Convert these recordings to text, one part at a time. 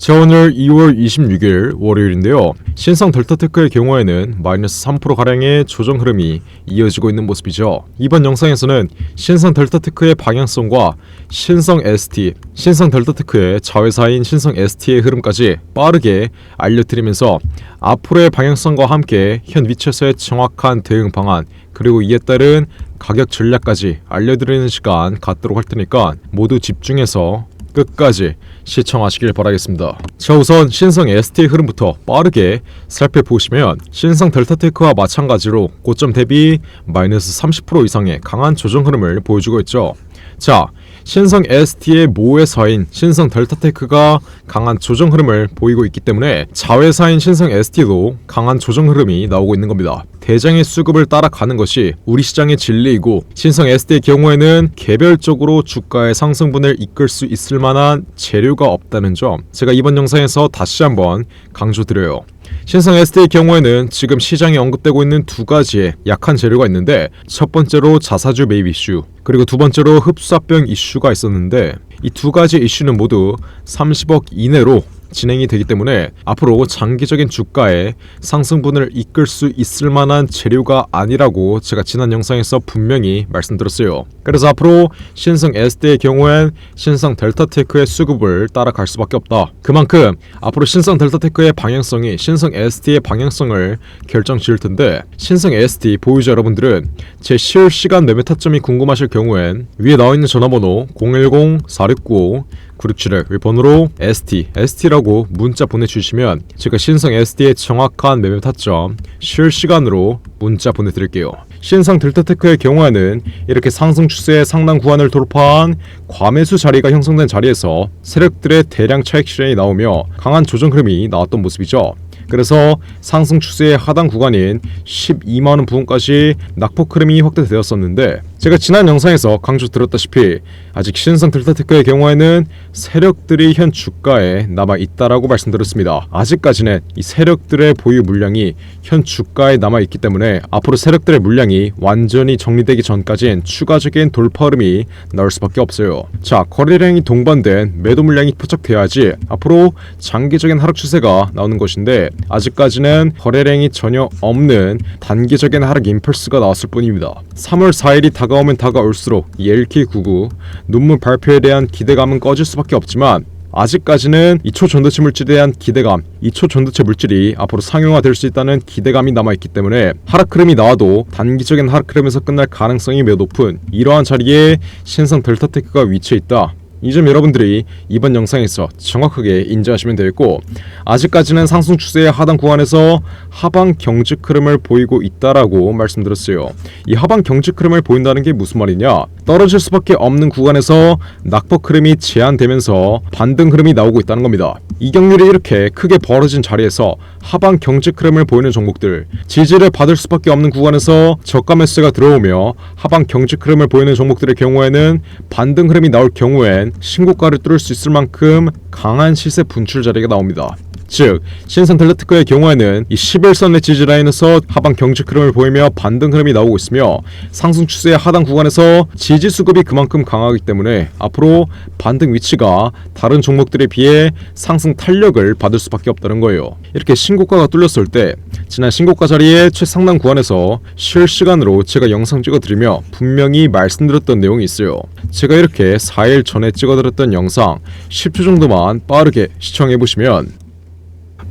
자, 오늘 2월 26일 월요일인데요. 신성 델타테크의 경우에는 마이너스 3%가량의 조정 흐름이 이어지고 있는 모습이죠. 이번 영상에서는 신성 델타테크의 방향성과 신성 ST, 신성 델타테크의 자회사인 신성 ST의 흐름까지 빠르게 알려드리면서 앞으로의 방향성과 함께 현 위치에서의 정확한 대응 방안, 그리고 이에 따른 가격 전략까지 알려드리는 시간 갖도록 할 테니까 모두 집중해서 끝까지 시청하시길 바라겠습니다. 자, 우선 신성 ST의 흐름부터 빠르게 살펴보시면 신성 델타테크와 마찬가지로 고점 대비 마이너스 30% 이상의 강한 조정 흐름을 보여주고 있죠. 자, 신성 ST의 모회사인 신성 델타테크가 강한 조정 흐름을 보이고 있기 때문에 자회사인 신성 ST도 강한 조정 흐름이 나오고 있는 겁니다. 대장의 수급을 따라가는 것이 우리 시장의 진리이고, 신성 ST의 경우에는 개별적으로 주가의 상승분을 이끌 수 있을 만한 재료가 없다는 점 제가 이번 영상에서 다시 한번 강조드려요. 신성 ST의 경우에는 지금 시장에 언급되고 있는 두 가지의 약한 재료가 있는데, 첫 번째로 자사주 매입 이슈, 그리고 두 번째로 흡수합병 이슈가 있었는데, 이 두 가지 이슈는 모두 30억 이내로 진행이 되기 때문에 앞으로 장기적인 주가의 상승분을 이끌 수 있을 만한 재료가 아니라고 제가 지난 영상에서 분명히 말씀드렸어요. 그래서 앞으로 신성 ST의 경우엔 신성 델타테크의 수급을 따라갈 수밖에 없다. 그만큼 앞으로 신성 델타테크의 방향성이 신성 ST의 방향성을 결정지을 텐데, 신성 ST 보유자 여러분들은 제 실시간 매매 타점이 궁금하실 경우엔 위에 나와있는 전화번호 010-4695-9671 번호로 ST라고 문자 보내주시면 제가 신성 ST의 정확한 매매 타점 실시간으로 문자 보내드릴게요. 신성 델타테크의 경우에는 이렇게 상승 추세의 상단 구간을 돌파한 과매수 자리가 형성된 자리에서 세력들의 대량 차익 실현이 나오며 강한 조정 흐름이 나왔던 모습이죠. 그래서 상승 추세의 하단 구간인 12만원 부근까지 낙폭 흐름이 확대되었었는데, 제가 지난 영상에서 강조드렸다시피 아직 신성 델타테크의 경우에는 세력들이 현 주가에 남아있다라고 말씀드렸습니다. 아직까지는 이 세력들의 보유 물량이 현 주가에 남아있기 때문에 앞으로 세력들의 물량이 완전히 정리되기 전까지는 추가적인 돌파 흐름이 나올 수밖에 없어요. 자, 거래량이 동반된 매도 물량이 포착돼야지 앞으로 장기적인 하락 추세가 나오는 것인데, 아직까지는 거래량이 전혀 없는 단기적인 하락 임펄스가 나왔을 뿐입니다. 3월 4일이 다가오면 다가올수록 이 LK99 논문 발표에 대한 기대감은 꺼질 수밖에 없지만, 아직까지는 이 초전도체 물질에 대한 기대감, 이 초전도체 물질이 앞으로 상용화될 수 있다는 기대감이 남아있기 때문에 하락 흐름이 나와도 단기적인 하락 흐름에서 끝날 가능성이 매우 높은 이러한 자리에 신성 델타테크가 위치해 있다. 이 점 여러분들이 이번 영상에서 정확하게 인지하시면 되겠고, 아직까지는 상승 추세의 하단 구간에서 하방 경직 흐름을 보이고 있다라고 말씀드렸어요. 이 하방 경직 흐름을 보인다는 게 무슨 말이냐? 떨어질 수밖에 없는 구간에서 낙폭 흐름이 제한되면서 반등 흐름이 나오고 있다는 겁니다. 이격률이 이렇게 크게 벌어진 자리에서 하방 경직 흐름을 보이는 종목들, 지지를 받을 수밖에 없는 구간에서 저가 매수가 들어오며 하방 경직 흐름을 보이는 종목들의 경우에는 반등 흐름이 나올 경우엔 신고가를 뚫을 수 있을 만큼 강한 시세 분출 자리가 나옵니다. 즉, 신성 델타테크의 경우에는 이 11선의 지지라인에서 하방 경직 흐름을 보이며 반등 흐름이 나오고 있으며, 상승 추세의 하단 구간에서 지지 수급이 그만큼 강하기 때문에 앞으로 반등 위치가 다른 종목들에 비해 상승 탄력을 받을 수밖에 없다는 거예요. 이렇게 신고가가 뚫렸을 때 지난 신고가 자리의 최상단 구간에서 실시간으로 제가 영상 찍어드리며 분명히 말씀드렸던 내용이 있어요. 제가 이렇게 4일 전에 찍어드렸던 영상 10초 정도만 빠르게 시청해보시면,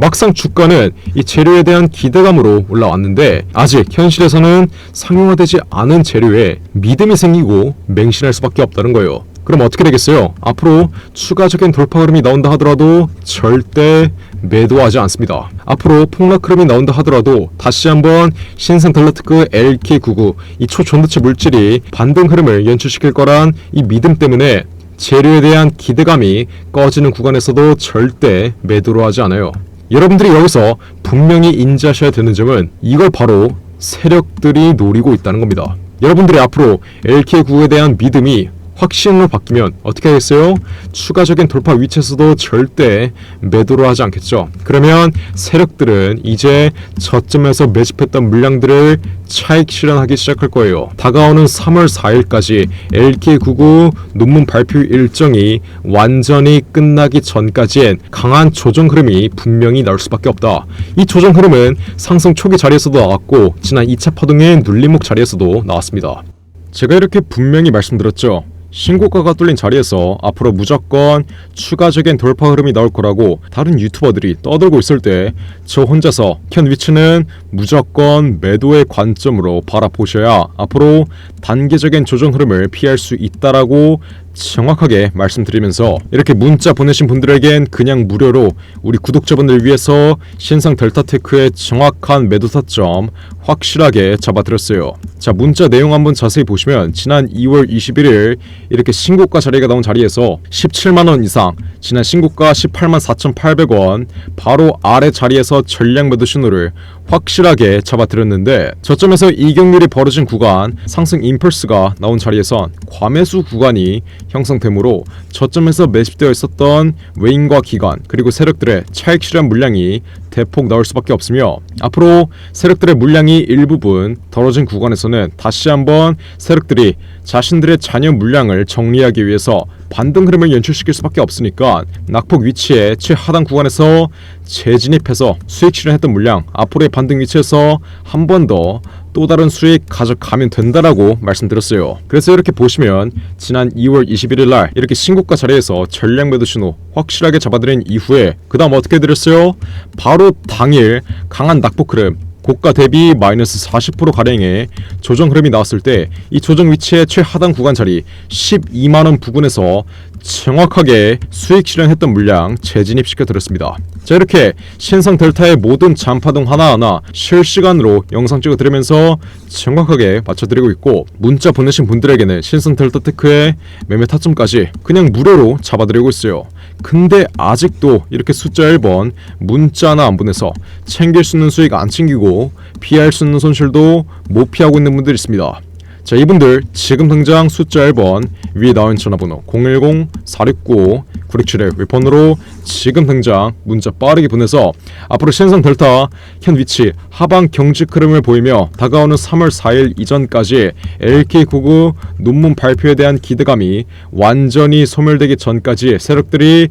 막상 주가는 이 재료에 대한 기대감으로 올라왔는데 아직 현실에서는 상용화되지 않은 재료에 믿음이 생기고 맹신할 수밖에 없다는 거예요. 그럼 어떻게 되겠어요? 앞으로 추가적인 돌파 흐름이 나온다 하더라도 절대 매도하지 않습니다. 앞으로 폭락 흐름이 나온다 하더라도 다시 한번 신성 델타테크 LK99 이 초전도체 물질이 반등 흐름을 연출시킬 거란 이 믿음 때문에 재료에 대한 기대감이 꺼지는 구간에서도 절대 매도를 하지 않아요. 여러분들이 여기서 분명히 인지하셔야 되는 점은 이걸 바로 세력들이 노리고 있다는 겁니다. 여러분들이 앞으로 LK99에 대한 믿음이 확신으로 바뀌면 어떻게 하겠어요? 추가적인 돌파 위치에서도 절대 매도를 하지 않겠죠. 그러면 세력들은 이제 저점에서 매집했던 물량들을 차익 실현하기 시작할 거예요. 다가오는 3월 4일까지 LK99 논문 발표 일정이 완전히 끝나기 전까지엔 강한 조정 흐름이 분명히 나올 수밖에 없다. 이 조정 흐름은 상승 초기 자리에서도 나왔고 지난 2차 파동의 눌림목 자리에서도 나왔습니다. 제가 이렇게 분명히 말씀드렸죠. 신고가가 뚫린 자리에서 앞으로 무조건 추가적인 돌파 흐름이 나올 거라고 다른 유튜버들이 떠들고 있을 때 저 혼자서 현 위치는 무조건 매도의 관점으로 바라보셔야 앞으로 단계적인 조정 흐름을 피할 수 있다라고 정확하게 말씀드리면서 이렇게 문자 보내신 분들에겐 그냥 무료로 우리 구독자분들 위해서 신상 델타테크의 정확한 매도 타점 확실하게 잡아드렸어요. 자, 문자 내용 한번 자세히 보시면 지난 2월 21일 이렇게 신고가 자리가 나온 자리에서 17만원 이상, 지난 신고가 18만 4,800원 바로 아래 자리에서 전량 매도 신호를 확실하게 잡아드렸는데 저점에서 이격률이 벌어진 구간, 상승 임펄스가 나온 자리에선 과매수 구간이 형성되므로 저점에서 매집되어 있었던 외인과 기관 그리고 세력들의 차익 실현 물량이 대폭 나올 수밖에 없으며 앞으로 세력들의 물량이 일부분 덜어진 구간에서는 다시 한번 세력들이 자신들의 잔여 물량을 정리하기 위해서 반등 흐름을 연출시킬 수밖에 없으니까 낙폭 위치의 최하단 구간에서 재진입해서 수익 실현했던 물량 앞으로의 반등 위치에서 한 번 더 또 다른 수익 가져가면 된다라고 말씀드렸어요. 그래서 이렇게 보시면 지난 2월 21일 날 이렇게 신고가 자리에서 전량 매도 신호 확실하게 잡아드린 이후에 그 다음 어떻게 드렸어요? 바로 당일 강한 낙폭 흐름 고가 대비 마이너스 40%가량의 조정 흐름이 나왔을 때 이 조정 위치의 최하단 구간 자리 12만원 부근에서 정확하게 수익 실현했던 물량 재진입시켜 드렸습니다. 자, 이렇게 신성 델타의 모든 잔파동 하나하나 실시간으로 영상 찍어 드리면서 정확하게 맞춰드리고 있고 문자 보내신 분들에게는 신성 델타테크의 매매 타점까지 그냥 무료로 잡아드리고 있어요. 근데 아직도 이렇게 숫자 1번 문자 하나 안 보내서 챙길 수 있는 수익 안 챙기고 피할 수 있는 손실도 못 피하고 있는 분들이 있습니다. 자, 이분들 지금 당장 숫자 1번 위에 나온 전화번호 010-4695-9671 웹폰으로 지금 당장 문자 빠르게 보내서 앞으로 신성 델타 현 위치 하방 경직 흐름을 보이며 다가오는 3월 4일 이전까지 LK99 논문 발표에 대한 기대감이 완전히 소멸되기 전까지 세력들의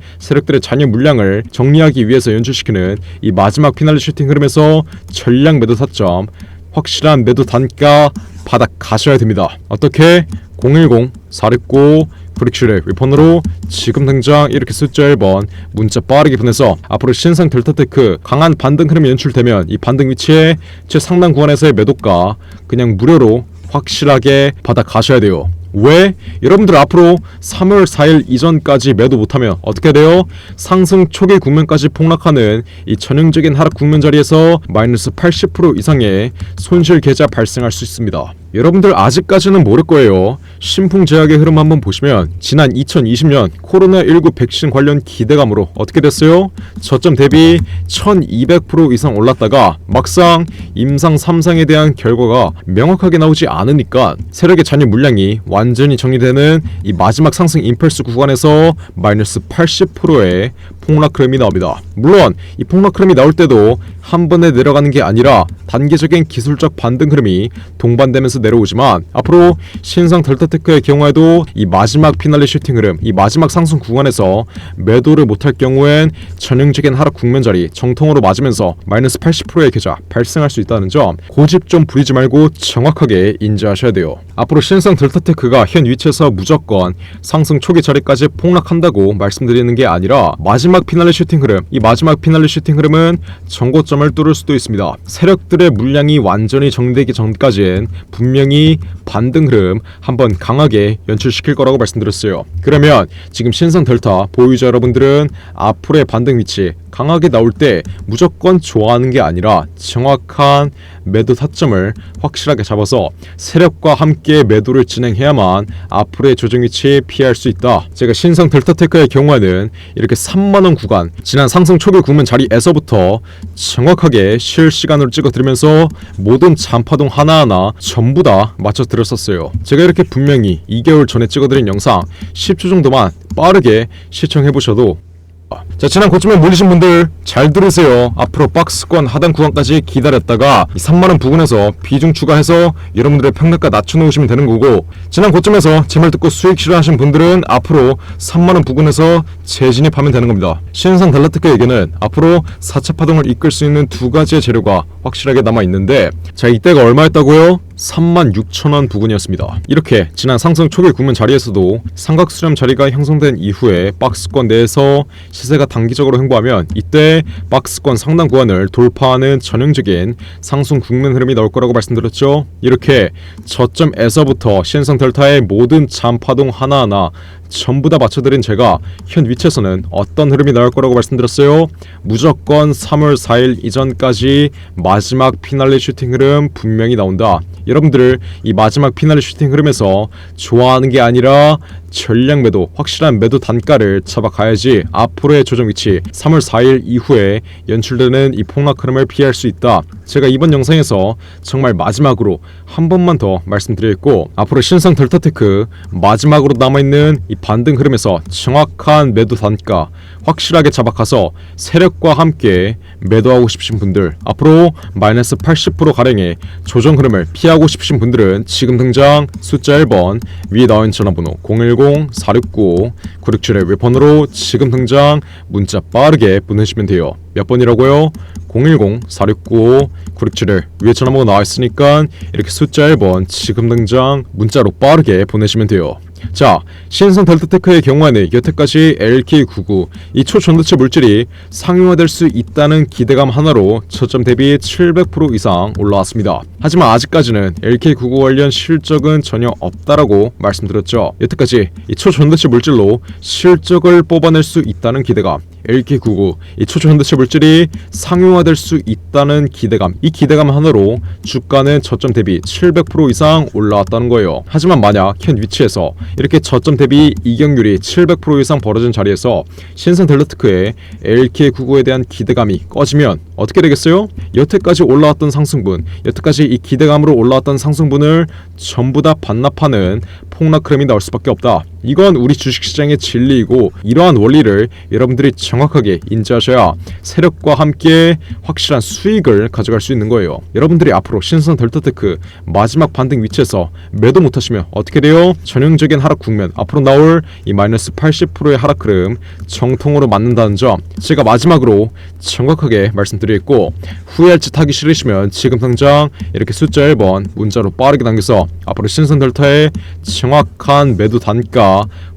잔여 물량을 정리하기 위해서 연출시키는 이 마지막 피날레 슈팅 흐름에서 전량 매도 타점 확실한 매도 단가 받아 가셔야 됩니다. 어떻게? 010-469-9671 웹폰으로 지금 당장 이렇게 숫자 1번 문자 빠르게 보내서 앞으로 신상 델타테크 강한 반등 흐름이 연출되면 이 반등 위치에 최상단 구간에서의 매도가 그냥 무료로 확실하게 받아 가셔야 돼요. 왜? 여러분들 앞으로 3월 4일 이전까지 매도 못하면 어떻게 돼요? 상승 초기 국면까지 폭락하는 이 전형적인 하락 국면 자리에서 마이너스 80% 이상의 손실 계좌 발생할 수 있습니다. 여러분들 아직까지는 모를 거예요. 신풍제약의 흐름 한번 보시면 지난 2020년 코로나19 백신 관련 기대감으로 어떻게 됐어요? 저점 대비 1200% 이상 올랐다가 막상 임상 3상에 대한 결과가 명확하게 나오지 않으니까 세력의 잔여 물량이 완전히 정리되는 이 마지막 상승 임펄스 구간에서 마이너스 80%의 폭락 흐름이 나옵니다. 물론 이 폭락 흐름이 나올 때도 한 번에 내려가는 게 아니라 단계적인 기술적 반등 흐름이 동반되면서 내려오지만 앞으로 신상 델타테크의 경우에도 이 마지막 피날레 슈팅 흐름, 이 마지막 상승 구간에서 매도를 못할 경우엔 전형적인 하락 국면 자리 정통으로 맞으면서 마이너스 80%의 계좌 발생할 수 있다는 점 고집 좀 부리지 말고 정확하게 인지하셔야 돼요. 앞으로 신상 델타테크가 현 위치에서 무조건 상승 초기 자리까지 폭락한다고 말씀드리는 게 아니라 마지막 피날레 슈팅 흐름, 이 마지막 피날레 슈팅 흐름은 정고점을 뚫을 수도 있습니다. 세력들의 물량이 완전히 정리되기 전까지는 분명히 반등 흐름 한번 강하게 연출시킬 거라고 말씀드렸어요. 그러면 지금 신상 델타 보유자 여러분들은 앞으로의 반등 위치 강하게 나올 때 무조건 좋아하는 게 아니라 정확한 매도 타점을 확실하게 잡아서 세력과 함께 매도를 진행해야만 앞으로의 조정 위치 피할 수 있다. 제가 신성 델타테크의 경우에는 이렇게 3만원 구간, 지난 상승 초기 국면 자리에서부터 정확하게 실시간으로 찍어드리면서 모든 잔파동 하나하나 전부 다 맞춰드렸었어요. 제가 이렇게 분명히 2개월 전에 찍어드린 영상 10초 정도만 빠르게 시청해보셔도, 자, 지난 고점에 몰리신 분들 잘 들으세요. 앞으로 박스권 하단 구간까지 기다렸다가 3만원 부근에서 비중 추가해서 여러분들의 평단가 낮춰놓으시면 되는 거고, 지난 고점에서 제 말 듣고 수익 실현하신 분들은 앞으로 3만원 부근에서 재진입하면 되는 겁니다. 신성 델타테크에게는 앞으로 4차 파동을 이끌 수 있는 두 가지의 재료가 확실하게 남아있는데, 자, 이때가 얼마였다고요? 36,000원 부근이었습니다. 이렇게 지난 상승 초기 국면 자리에서도 삼각수렴 자리가 형성된 이후에 박스권 내에서 시세가 단기적으로 횡보하면 이때 박스권 상단 구간을 돌파하는 전형적인 상승 국면 흐름이 나올 거라고 말씀드렸죠. 이렇게 저점에서부터 신성 델타의 모든 잔파동 하나하나 전부 다 맞춰드린 제가 현 위치에서는 어떤 흐름이 나올 거라고 말씀드렸어요. 무조건 3월 4일 이전까지 마지막 피날레 슈팅 흐름 분명히 나온다. 여러분들 이 마지막 피날레 슈팅 흐름에서 좋아하는 게 아니라 전략 매도, 확실한 매도 단가를 잡아가야지 앞으로의 조정 위치 3월 4일 이후에 연출되는 이 폭락 흐름을 피할 수 있다. 제가 이번 영상에서 정말 마지막으로 한 번만 더 말씀드리겠고, 앞으로 신성 델타테크 마지막으로 남아있는 이 반등 흐름에서 정확한 매도 단가 확실하게 잡아가서 세력과 함께 매도하고 싶으신 분들, 앞으로 마이너스 80% 가량의 조정 흐름을 피하고 싶으신 분들은 지금 당장 숫자 1번 위에 나와있는 전화번호 010-469-9671 웹번호로 지금 당장 문자 빠르게 보내시면 돼요. 몇 번이라고요? 010-469-9671 위에 전화번호 나와있으니까 이렇게 숫자 1번 지금 당장 문자로 빠르게 보내시면 돼요. 자, 신성 델타테크의 경우에는 여태까지 LK99 이 초전도체 물질이 상용화될 수 있다는 기대감 하나로 저점 대비 700% 이상 올라왔습니다. 하지만 아직까지는 LK99 관련 실적은 전혀 없다라고 말씀드렸죠. 여태까지 이 초전도체 물질로 실적을 뽑아낼 수 있다는 기대감, LK99 이 초전도체 물질이 상용화될 수 있다는 기대감, 이 기대감 하나로 주가는 저점 대비 700% 이상 올라왔다는 거예요. 하지만 만약 현 위치에서 이렇게 저점 대비 이격률이 700% 이상 벌어진 자리에서 신성 델타테크의 LK99에 대한 기대감이 꺼지면 어떻게 되겠어요? 여태까지 올라왔던 상승분, 여태까지 이 기대감으로 올라왔던 상승분을 전부 다 반납하는 폭락 흐름이 나올 수밖에 없다. 이건 우리 주식시장의 진리이고, 이러한 원리를 여러분들이 정확하게 인지하셔야 세력과 함께 확실한 수익을 가져갈 수 있는 거예요. 여러분들이 앞으로 신성 델타테크 마지막 반등 위치에서 매도 못하시면 어떻게 돼요? 전형적인 하락 국면, 앞으로 나올 이 마이너스 80%의 하락 흐름 정통으로 맞는다는 점 제가 마지막으로 정확하게 말씀드리겠고, 후회할 짓 하기 싫으시면 지금 당장 이렇게 숫자 1번 문자로 빠르게 당겨서 앞으로 신성 델타의 정확한 매도 단가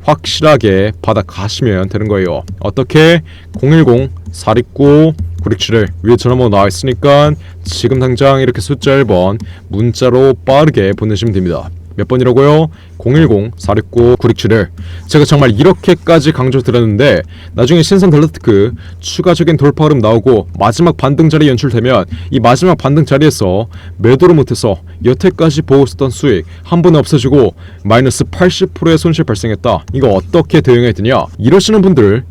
확실하게 받아가시면 되는 거예요. 어떻게? 010-469-9671 위에 전화번호 나와있으니까 지금 당장 이렇게 숫자 1번 문자로 빠르게 보내시면 됩니다. 몇 번이라고요? 010-469-9671 제가 정말 이렇게까지 강조드렸는데, 나중에 신성 델타테크 추가적인 돌파 흐름 나오고 마지막 반등 자리 연출되면 이 마지막 반등 자리에서 매도를 못해서 여태까지 보고 있었던 수익 한 번에 없어지고 마이너스 80%의 손실 발생했다. 이거 어떻게 대응해야 되냐? 이러시는 분들은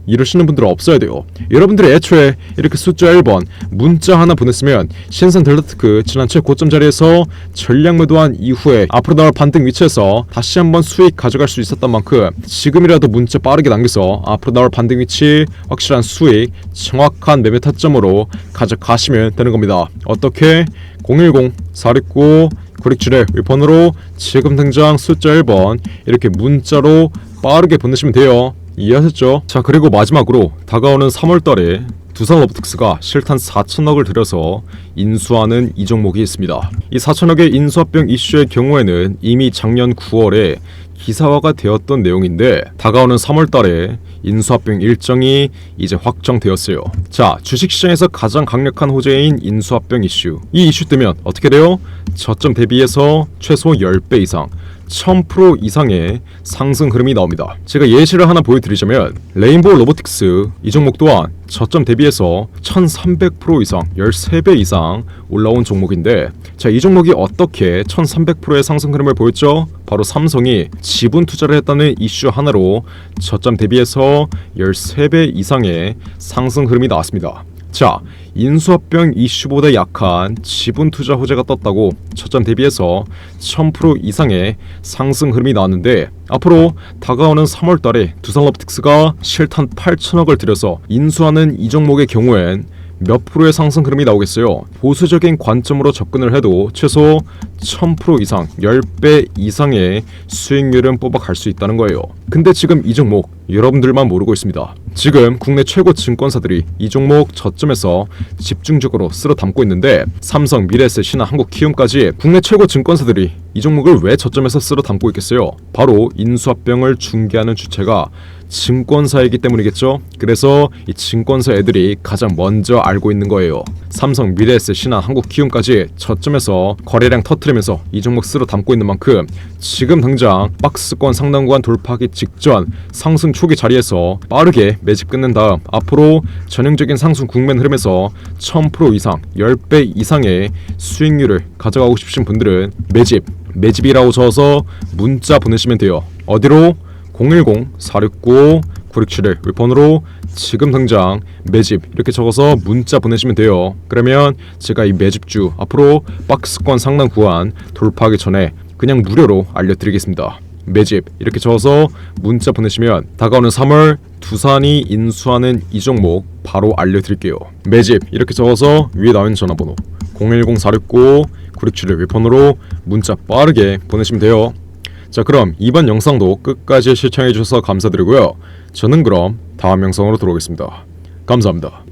없어야 돼요. 여러분들이 애초에 이렇게 숫자 1번 문자 하나 보냈으면 신성 델타테크 지난 최고점 자리에서 전략 매도한 이후에 앞으로 나올 반등 위치에서 다시 한번 수익 가져갈 수 있었던 만큼 지금이라도 문자 빠르게 남겨서 앞으로 나올 반등 위치 확실한 수익, 정확한 매매 타점으로 가져가시면 되는 겁니다. 어떻게? 010-469-9671 번호로 지금 당장 숫자 1번 이렇게 문자로 빠르게 보내시면 돼요. 이해하셨죠? 자, 그리고 마지막으로 다가오는 3월달에 두산로보틱스가 실탄 4천억을 들여서 인수하는 이 종목이 있습니다. 이 4천억의 인수합병 이슈의 경우에는 이미 작년 9월에 기사화가 되었던 내용인데, 다가오는 3월달에 인수합병 일정이 이제 확정되었어요. 자, 주식시장에서 가장 강력한 호재인 인수합병 이슈, 이 이슈 때문에 어떻게 돼요? 저점 대비해서 최소 10배 이상 1000% 이상의 상승 흐름이 나옵니다. 제가 예시를 하나 보여드리자면 레인보우 로보틱스 이 종목 또한 저점 대비해서 1300% 이상 13배 이상 올라온 종목인데, 자, 이 종목이 어떻게 1300%의 상승 흐름을 보였죠? 바로 삼성이 지분 투자를 했다는 이슈 하나로 저점 대비해서 13배 이상의 상승 흐름이 나왔습니다. 자, 인수합병 이슈보다 약한 지분 투자 호재가 떴다고 저점 대비해서 1000% 이상의 상승 흐름이 나왔는데, 앞으로 다가오는 3월달에 두산로보틱스가 실탄 8천억을 들여서 인수하는 이 종목의 경우엔 몇 프로의 상승 흐름이 나오겠어요? 보수적인 관점으로 접근을 해도 최소 1000% 이상 10배 이상의 수익률은 뽑아갈 수 있다는 거예요. 근데 지금 이 종목 여러분들만 모르고 있습니다. 지금 국내 최고 증권사들이 이 종목 저점에서 집중적으로 쓸어 담고 있는데, 삼성, 미래에셋, 신한, 한국키움까지 국내 최고 증권사들이 이 종목을 왜 저점에서 쓸어 담고 있겠어요? 바로 인수합병을 중개하는 주체가 증권사이기 때문이겠죠. 그래서 이 증권사 애들이 가장 먼저 알고 있는 거예요. 삼성, 미래에셋, 신한, 한국키움까지 저점에서 거래량 터트리면서 이 종목 쓸어 담고 있는 만큼 지금 당장 박스권 상단 구간 돌파하기 직전 상승 초기 자리에서 빠르게 매집 끝낸 다음 앞으로 전형적인 상승 국면 흐름에서 1000% 이상 10배 이상의 수익률을 가져가고 싶으신 분들은 매집이라고 적어서 문자 보내시면 돼요. 어디로? 010-469-9671 윗번호로 지금 당장 매집 이렇게 적어서 문자 보내시면 돼요. 그러면 제가 이 매집주 앞으로 박스권 상단 구간 돌파하기 전에 그냥 무료로 알려드리겠습니다. 매집 이렇게 적어서 문자 보내시면 다가오는 3월 두산이 인수하는 이 종목 바로 알려드릴게요. 매집 이렇게 적어서 위에 나온 전화번호 010-469-9671 윗번호로 문자 빠르게 보내시면 돼요. 자, 그럼 이번 영상도 끝까지 시청해주셔서 감사드리고요. 저는 그럼 다음 영상으로 돌아오겠습니다. 감사합니다.